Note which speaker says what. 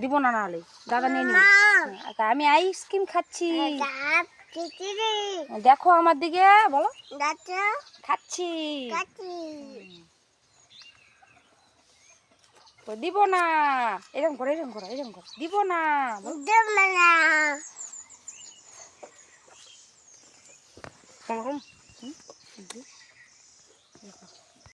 Speaker 1: দিব না, নাহলে দাদা নিয়ে নিবি। আচ্ছা, আমি আইসক্রিম খাচ্ছি। দেখো আমার দিকে, বলো খাচ্ছি। দিব না, এরকম করো, এরকম করো, এরকম করো, দিব না, কেমন